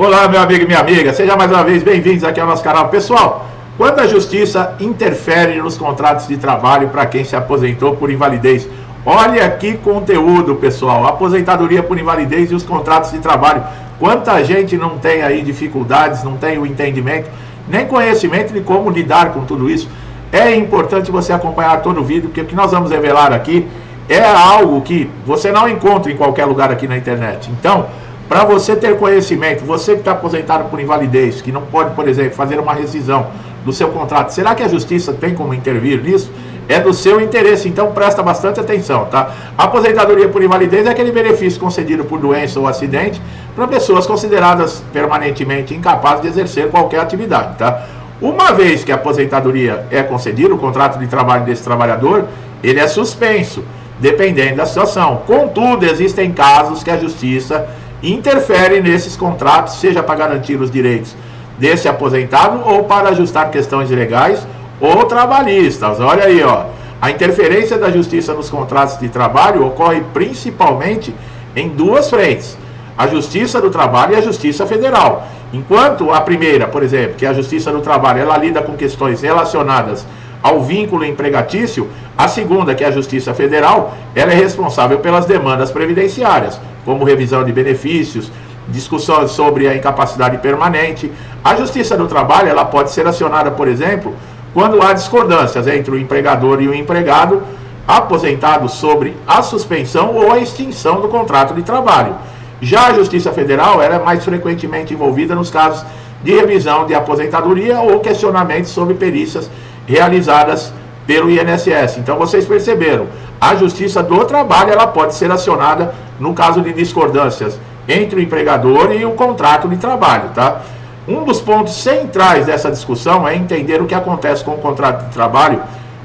Olá, meu amigo e minha amiga, sejam mais uma vez bem-vindos aqui ao nosso canal. Pessoal, quando a justiça interfere nos contratos de trabalho para quem se aposentou por invalidez, olha que conteúdo, pessoal, aposentadoria por invalidez e os contratos de trabalho. Quanta gente não tem aí dificuldades, não tem o entendimento, nem conhecimento de como lidar com tudo isso. É importante você acompanhar todo o vídeo, porque o que nós vamos revelar aqui é algo que você não encontra em qualquer lugar aqui na internet. Então, para você ter conhecimento, você que está aposentado por invalidez, que não pode, por exemplo, fazer uma rescisão do seu contrato, será que a justiça tem como intervir nisso? É do seu interesse, então presta bastante atenção, tá? A aposentadoria por invalidez é aquele benefício concedido por doença ou acidente para pessoas consideradas permanentemente incapazes de exercer qualquer atividade, tá? Uma vez que a aposentadoria é concedida, o contrato de trabalho desse trabalhador, ele é suspenso, dependendo da situação. Contudo, existem casos que a justiça interfere nesses contratos, seja para garantir os direitos desse aposentado ou para ajustar questões legais ou trabalhistas. Olha aí, ó. A interferência da justiça nos contratos de trabalho ocorre principalmente em duas frentes: a Justiça do Trabalho e a Justiça Federal. Enquanto a primeira, por exemplo, que é a Justiça do Trabalho, ela lida com questões relacionadas ao vínculo empregatício, a segunda, que é a Justiça Federal, ela é responsável pelas demandas previdenciárias, como revisão de benefícios, discussões sobre a incapacidade permanente. A Justiça do Trabalho, ela pode ser acionada, por exemplo, quando há discordâncias entre o empregador e o empregado aposentado sobre a suspensão ou a extinção do contrato de trabalho. Já a Justiça Federal, ela é mais frequentemente envolvida nos casos de revisão de aposentadoria ou questionamentos sobre perícias realizadas pelo INSS. Então vocês perceberam, a Justiça do Trabalho, ela pode ser acionada no caso de discordâncias entre o empregador e o contrato de trabalho, tá? Um dos pontos centrais dessa discussão é entender o que acontece com o contrato de trabalho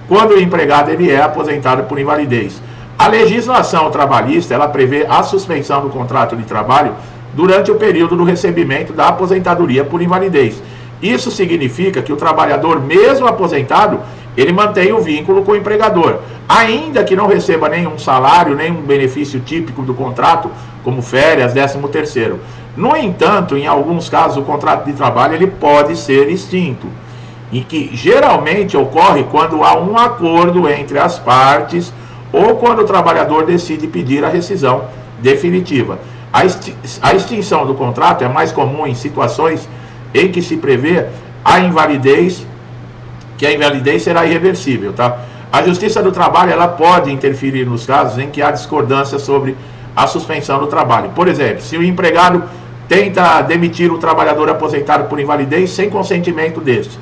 quando o empregado ele é aposentado por invalidez. A legislação trabalhista, ela prevê a suspensão do contrato de trabalho durante o período do recebimento da aposentadoria por invalidez. Isso significa que o trabalhador, mesmo aposentado, ele mantém o vínculo com o empregador, ainda que não receba nenhum salário, nenhum benefício típico do contrato, como férias, 13º. No entanto, em alguns casos, o contrato de trabalho ele pode ser extinto, e que geralmente ocorre quando há um acordo entre as partes ou quando o trabalhador decide pedir a rescisão definitiva. A extinção do contrato é mais comum em situações em que se prevê a invalidez, que a invalidez será irreversível, tá? A Justiça do Trabalho, ela pode interferir nos casos em que há discordância sobre a suspensão do trabalho. Por exemplo, se o empregado tenta demitir o trabalhador aposentado por invalidez sem consentimento deste.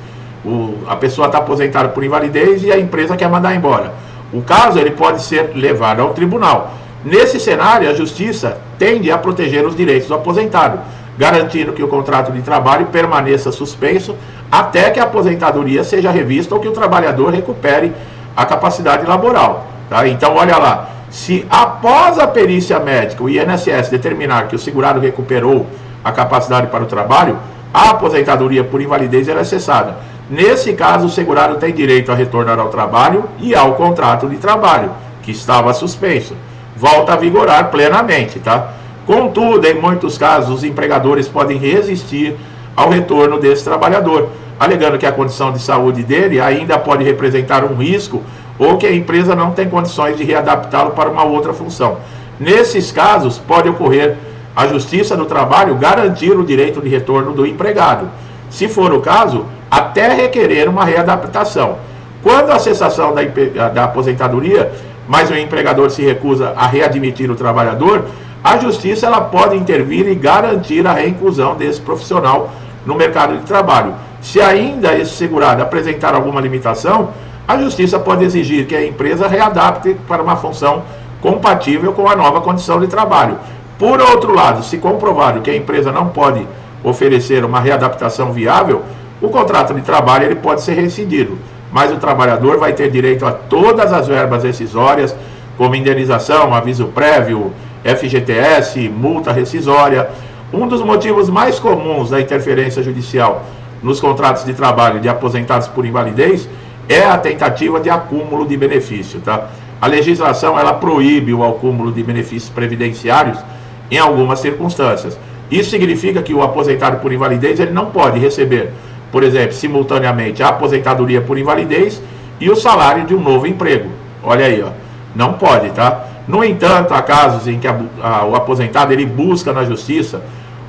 A pessoa está aposentada por invalidez e a empresa quer mandar embora. O caso ele pode ser levado ao tribunal. Nesse cenário, a Justiça tende a proteger os direitos do aposentado, garantindo que o contrato de trabalho permaneça suspenso até que a aposentadoria seja revista ou que o trabalhador recupere a capacidade laboral. Tá? Então, olha lá, se após a perícia médica o INSS determinar que o segurado recuperou a capacidade para o trabalho, a aposentadoria por invalidez é cessada. Nesse caso, o segurado tem direito a retornar ao trabalho e ao contrato de trabalho, que estava suspenso. Volta a vigorar plenamente, tá? Contudo, em muitos casos, os empregadores podem resistir ao retorno desse trabalhador, alegando que a condição de saúde dele ainda pode representar um risco ou que a empresa não tem condições de readaptá-lo para uma outra função. Nesses casos, pode ocorrer a Justiça do Trabalho garantir o direito de retorno do empregado. Se for o caso, até requerer uma readaptação. Quando a cessação da aposentadoria, mas o empregador se recusa a readmitir o trabalhador, a Justiça ela pode intervir e garantir a reinclusão desse profissional no mercado de trabalho. Se ainda esse segurado apresentar alguma limitação, a Justiça pode exigir que a empresa readapte para uma função compatível com a nova condição de trabalho. Por outro lado, se comprovado que a empresa não pode oferecer uma readaptação viável, o contrato de trabalho ele pode ser rescindido, mas o trabalhador vai ter direito a todas as verbas rescisórias, como indenização, aviso prévio, FGTS, multa rescisória. Um dos motivos mais comuns da interferência judicial nos contratos de trabalho de aposentados por invalidez é a tentativa de acúmulo de benefício, tá? A legislação ela proíbe o acúmulo de benefícios previdenciários em algumas circunstâncias. Isso significa que o aposentado por invalidez ele não pode receber, por exemplo, simultaneamente a aposentadoria por invalidez e o salário de um novo emprego. Olha aí, ó, não pode, tá? No entanto, há casos em que o aposentado ele busca na justiça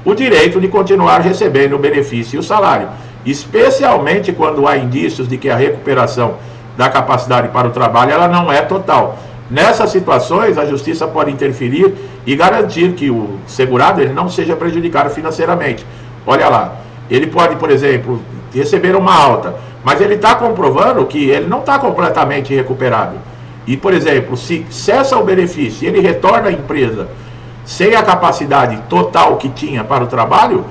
o direito de continuar recebendo o benefício e o salário, especialmente quando há indícios de que a recuperação da capacidade para o trabalho ela não é total. Nessas situações, a justiça pode interferir e garantir que o segurado ele não seja prejudicado financeiramente. Olha lá, ele pode, por exemplo, receber uma alta, mas ele está comprovando que ele não está completamente recuperado. E, por exemplo, se cessa o benefício e ele retorna à empresa sem a capacidade total que tinha para o trabalho,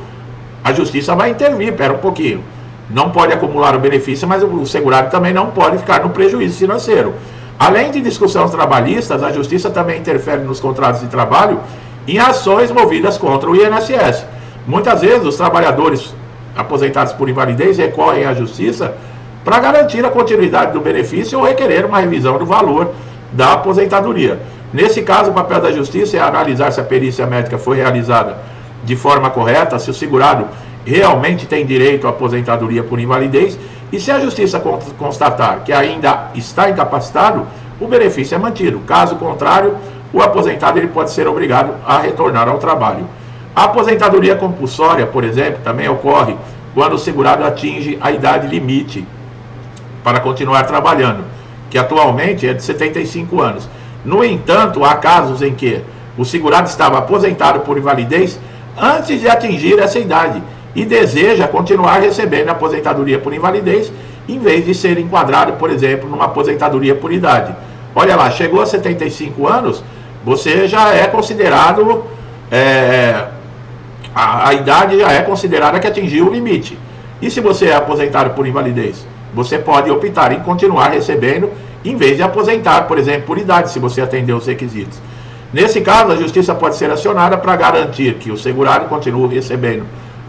a justiça vai intervir, espera um pouquinho. Não pode acumular o benefício, mas o segurado também não pode ficar no prejuízo financeiro. Além de discussões trabalhistas, a justiça também interfere nos contratos de trabalho em ações movidas contra o INSS. Muitas vezes os trabalhadores aposentados por invalidez recorrem à justiça para garantir a continuidade do benefício ou requerer uma revisão do valor da aposentadoria. Nesse caso, o papel da justiça é analisar se a perícia médica foi realizada de forma correta, se o segurado realmente tem direito à aposentadoria por invalidez e se a justiça constatar que ainda está incapacitado, o benefício é mantido. Caso contrário, o aposentado ele pode ser obrigado a retornar ao trabalho. A aposentadoria compulsória, por exemplo, também ocorre quando o segurado atinge a idade limite para continuar trabalhando, que atualmente é de 75 anos. No entanto, há casos em que o segurado estava aposentado por invalidez antes de atingir essa idade e deseja continuar recebendo a aposentadoria por invalidez, em vez de ser enquadrado, por exemplo, numa aposentadoria por idade. Olha lá, chegou a 75 anos, você já é considerado, a idade já é considerada que atingiu o limite. E se você é aposentado por invalidez? Você pode optar em continuar recebendo, em vez de aposentar, por exemplo, por idade, se você atender os requisitos. Nesse caso, a justiça pode ser acionada para garantir que o segurado continue recebendo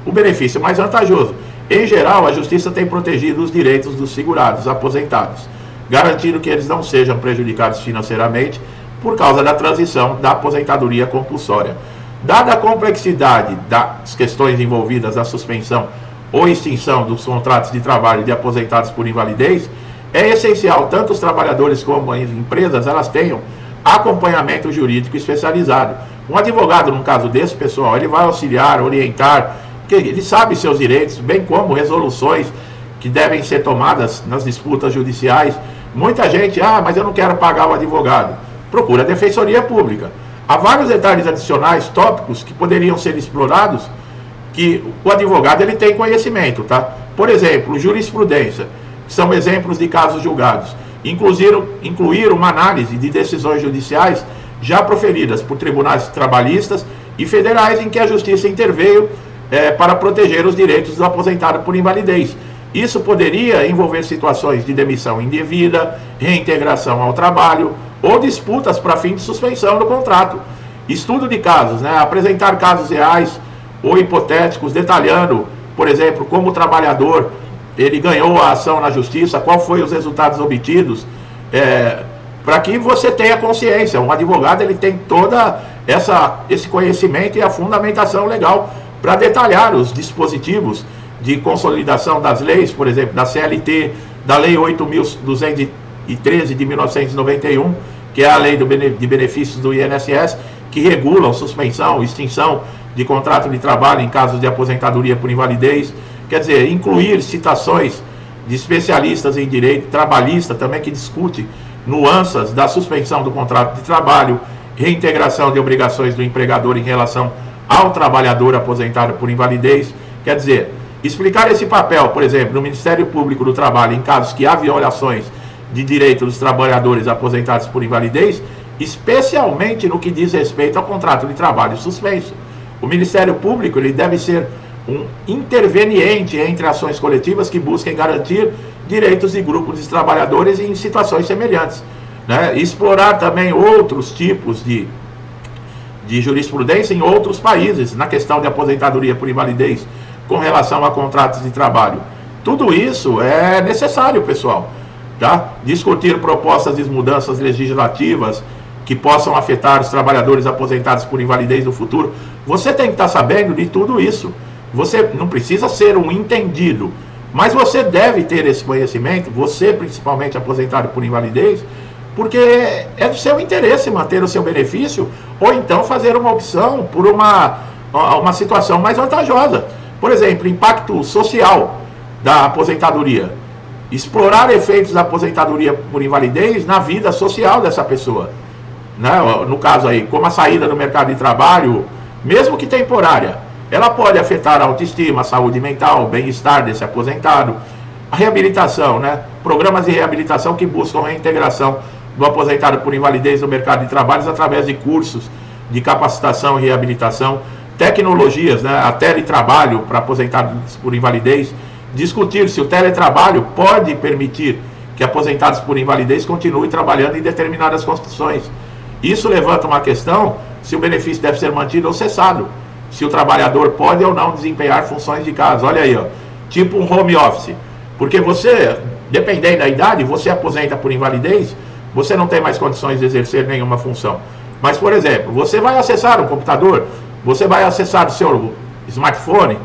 o benefício mais vantajoso. Em geral, a justiça tem protegido os direitos dos segurados aposentados, garantindo que eles não sejam prejudicados financeiramente por causa da transição da aposentadoria compulsória. Dada a complexidade das questões envolvidas na suspensão ou extinção dos contratos de trabalho de aposentados por invalidez, é essencial tanto os trabalhadores como as empresas elas tenham acompanhamento jurídico especializado. Um advogado, num caso desse, pessoal, ele vai auxiliar, orientar, porque ele sabe seus direitos, bem como resoluções que devem ser tomadas nas disputas judiciais. Muita gente, mas eu não quero pagar o advogado. Procura a Defensoria Pública. Há vários detalhes adicionais, tópicos, que poderiam ser explorados, que o advogado ele tem conhecimento, tá? Por exemplo, jurisprudência, que são exemplos de casos julgados. Incluir uma análise de decisões judiciais já proferidas por tribunais trabalhistas e federais em que a justiça interveio para proteger os direitos do aposentado por invalidez. Isso poderia envolver situações de demissão indevida, reintegração ao trabalho ou disputas para fim de suspensão do contrato. Estudo de casos, apresentar casos reais ou hipotéticos, detalhando, por exemplo, como o trabalhador ele ganhou a ação na justiça, qual foi os resultados obtidos, para que você tenha consciência. Um advogado ele tem toda esse conhecimento e a fundamentação legal para detalhar os dispositivos de consolidação das leis, por exemplo, da CLT, da Lei 8.213 de 1991, que é a lei de benefícios do INSS, que regulam suspensão, extinção de contrato de trabalho em casos de aposentadoria por invalidez. Quer dizer, incluir citações de especialistas em direito trabalhista também que discute nuances da suspensão do contrato de trabalho, reintegração de obrigações do empregador em relação ao trabalhador aposentado por invalidez. Quer dizer, explicar esse papel, por exemplo, no Ministério Público do Trabalho em casos que há violações de direitos dos trabalhadores aposentados por invalidez, especialmente no que diz respeito ao contrato de trabalho suspenso. O Ministério Público ele deve ser um interveniente entre ações coletivas que busquem garantir direitos de grupos de trabalhadores em situações semelhantes. Explorar também outros tipos de jurisprudência em outros países, na questão de aposentadoria por invalidez, com relação a contratos de trabalho. Tudo isso é necessário, pessoal. Discutir propostas de mudanças legislativas que possam afetar os trabalhadores aposentados por invalidez no futuro. Você tem que estar sabendo de tudo isso. Você não precisa ser um entendido, mas você deve ter esse conhecimento, você principalmente aposentado por invalidez, porque é do seu interesse manter o seu benefício, ou então fazer uma opção por uma situação mais vantajosa. Por exemplo, impacto social da aposentadoria. Explorar efeitos da aposentadoria por invalidez na vida social dessa pessoa. Né? No caso aí, como a saída do mercado de trabalho, mesmo que temporária, ela pode afetar a autoestima, a saúde mental, o bem-estar desse aposentado. A reabilitação, né? Programas de reabilitação que buscam a reintegração do aposentado por invalidez no mercado de trabalho através de cursos de capacitação e reabilitação, tecnologias, né? A teletrabalho para aposentados por invalidez, discutir se o teletrabalho pode permitir que aposentados por invalidez continuem trabalhando em determinadas condições. Isso levanta uma questão se o benefício deve ser mantido ou cessado, se o trabalhador pode ou não desempenhar funções de casa. Olha aí, ó, tipo um home office, porque você, dependendo da idade, você aposenta por invalidez, você não tem mais condições de exercer nenhuma função. Mas, por exemplo, você vai acessar o computador, você vai acessar o seu smartphone,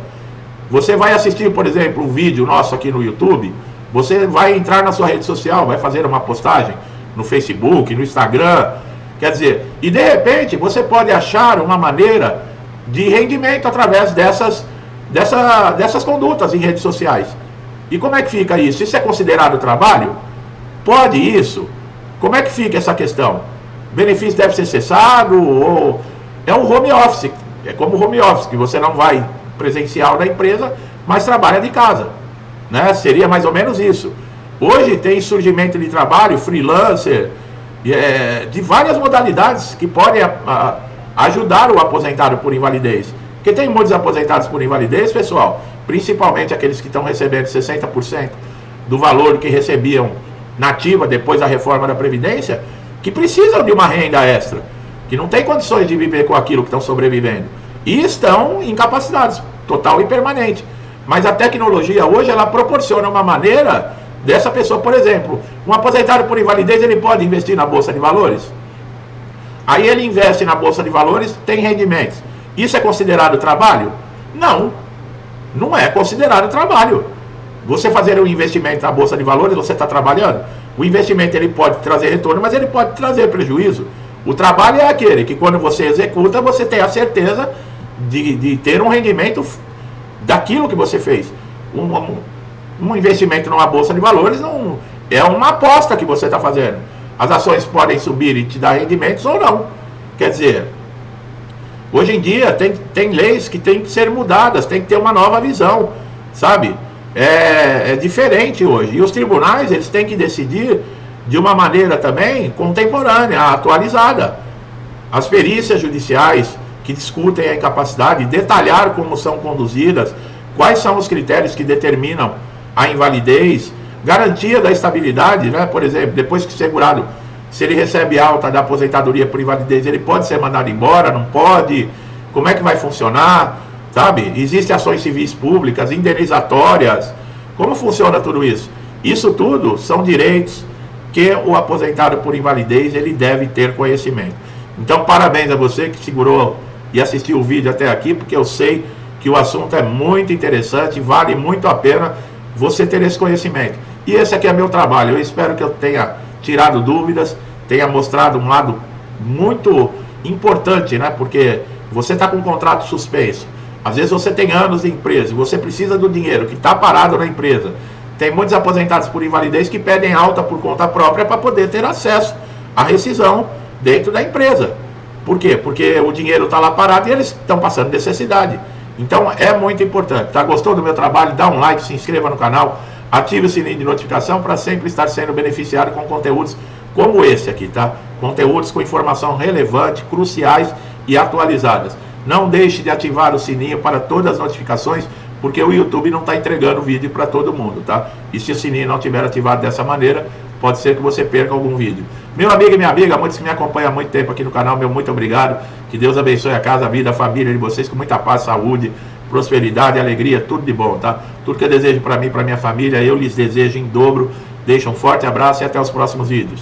você vai assistir, por exemplo, um vídeo nosso aqui no YouTube, você vai entrar na sua rede social, vai fazer uma postagem no Facebook, no Instagram, quer dizer, e de repente você pode achar uma maneira de rendimento através dessas condutas em redes sociais. E como é que fica isso? Isso é considerado trabalho? Pode isso? Como é que fica essa questão? O benefício deve ser cessado ou é um home office? É como o home office, que você não vai presencial da empresa, mas trabalha de casa, né? Seria mais ou menos isso. Hoje tem surgimento de trabalho, freelancer, de várias modalidades que podem ajudar o aposentado por invalidez. Porque tem muitos aposentados por invalidez, pessoal, principalmente aqueles que estão recebendo 60% do valor que recebiam na ativa depois da reforma da Previdência, que precisam de uma renda extra, que não tem condições de viver com aquilo que estão sobrevivendo. E estão incapacitados, total e permanente. Mas a tecnologia hoje, ela proporciona uma maneira dessa pessoa, por exemplo, um aposentado por invalidez, ele pode investir na Bolsa de Valores. Aí ele investe na Bolsa de Valores, tem rendimentos. Isso é considerado trabalho? Não, não é considerado trabalho. Você fazer um investimento na Bolsa de Valores, você está trabalhando. O investimento ele pode trazer retorno, mas ele pode trazer prejuízo. O trabalho é aquele que quando você executa, você tem a certeza de ter um rendimento daquilo que você fez. Um investimento numa Bolsa de Valores não é uma aposta que você está fazendo. As ações podem subir e te dar rendimentos ou não. Quer dizer, hoje em dia tem leis que têm que ser mudadas, tem que ter uma nova visão, sabe? É diferente hoje. E os tribunais, eles têm que decidir de uma maneira também contemporânea, atualizada. As perícias judiciais que discutem a incapacidade, detalhar como são conduzidas, quais são os critérios que determinam a invalidez, garantia da estabilidade, né? Por exemplo, depois que o segurado, se ele recebe alta da aposentadoria por invalidez, ele pode ser mandado embora, não pode? Como é que vai funcionar? Sabe? Existem ações civis públicas, indenizatórias. Como funciona tudo isso? Isso tudo são direitos que o aposentado por invalidez ele deve ter conhecimento. Então, parabéns a você que segurou e assistiu o vídeo até aqui, porque eu sei que o assunto é muito interessante, vale muito a pena você ter esse conhecimento. E esse aqui é meu trabalho. Eu espero que eu tenha tirado dúvidas, tenha mostrado um lado muito importante, né? Porque você está com um contrato suspenso. Às vezes você tem anos de empresa e você precisa do dinheiro que está parado na empresa. Tem muitos aposentados por invalidez que pedem alta por conta própria para poder ter acesso à rescisão dentro da empresa. Por quê? Porque o dinheiro está lá parado e eles estão passando necessidade. Então é muito importante, tá? Gostou do meu trabalho? Dá um like, se inscreva no canal, ative o sininho de notificação para sempre estar sendo beneficiado com conteúdos como esse aqui, tá? Conteúdos com informação relevante, cruciais e atualizadas. Não deixe de ativar o sininho para todas as notificações, porque o YouTube não está entregando vídeo para todo mundo, tá? E se o sininho não estiver ativado dessa maneira, pode ser que você perca algum vídeo. Meu amigo e minha amiga, muitos que me acompanham há muito tempo aqui no canal, meu muito obrigado. Que Deus abençoe a casa, a vida, a família de vocês com muita paz, saúde, prosperidade, alegria, tudo de bom, tá? Tudo que eu desejo para mim e para minha família, eu lhes desejo em dobro. Deixo um forte abraço e até os próximos vídeos.